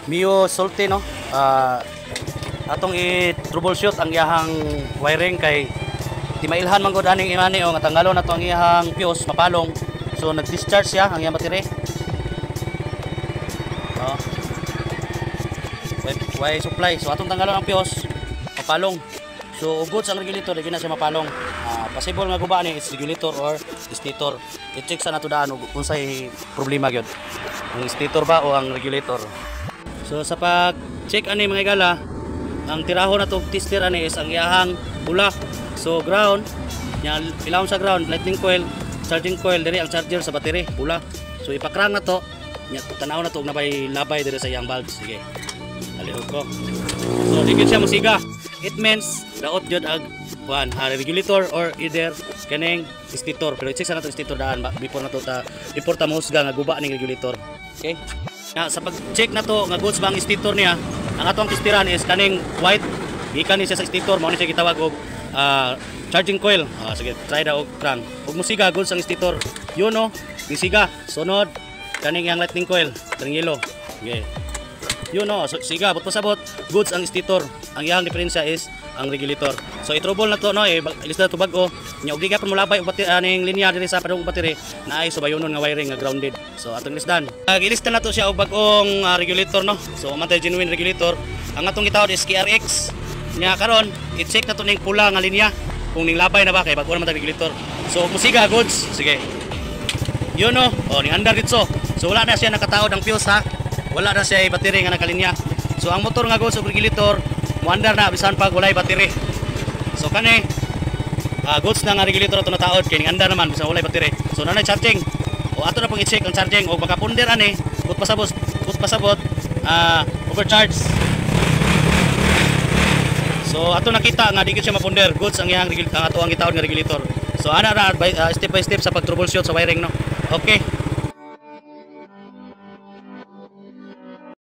Mio sulti no. Atong i-troubleshoot ang iyahang wiring kay di mailhan man gud aning imani o nga tanggalon nato ang iyahang fuse mapalong. So nag-discharge siya ang iyang battery. Oh. Way supply. So atong tanggalon ang fuse mapalong. So ugod sa regulator di na siya mapalong. Possible nga guba ni is regulator or stator. I-check sa nato daan kung unsay problema gyud. Ang stator ba o ang regulator. So sa pag-check ani mga igala, ang tirahon na to tester ani is ang iyahang bulak. So ground, nya ilawon sa ground, lightning coil, charging coil diri ang charger sa battery, bulak. So ipakrang na to, nya tanaw na to og nabay labay diri sa iyang bulb. Sige. Alihog ko. So digid siya musiga. It means daot jud ag regulator or either kaning stator. Pero i-check sa nato stator daan before na to before ta mahusga nga guba ning regulator. Okay? Sa pag-check na to nga goods ba ang stator niya, ang atong testiran is kaning white gikan ni siya sa stator mao ni siya gitawag og charging coil. Sige, try da og crank. Ug musiga goods ang stator. Yun no, gisiga sunod kaning yang lightning coil, kaning yellow. Okay. Yun no, so, siga but pasabot goods ang stator. Ang iyang diferensya is ang regulator. So i-trouble na to no, ilista to bago. Nya og giga pa mo labay og aning linya diri sa padung battery na ay subayonon nga wiring nga grounded. So atong lisdan. Ilista na to siya og bagong regulator no. So matay genuine regulator. Ang atong gitawad is KRX. Nya karon i-check na to ning pula nga linya kung ning labay na ba kay bago na matay regulator. So musiga goods. Sige. Yun no. Oh ning andar ditso. So wala na siya nakataod ang fuse ha. Wala na siya battery nga nakalinya. So ang motor nga goods og regulator muandar na bisan pag walay battery. So kani goods na nga regulator ato nataod kay ning andar naman bisan walay battery. So nanay charging. O ato na pong i-check ang charging o baka punder ani but pasabot overcharge. So ato nakita nga di siya mapunder goods ang iyang ato ang gitawod nga regulator. So ana ra step by step sa pag troubleshoot sa wiring no. Okay.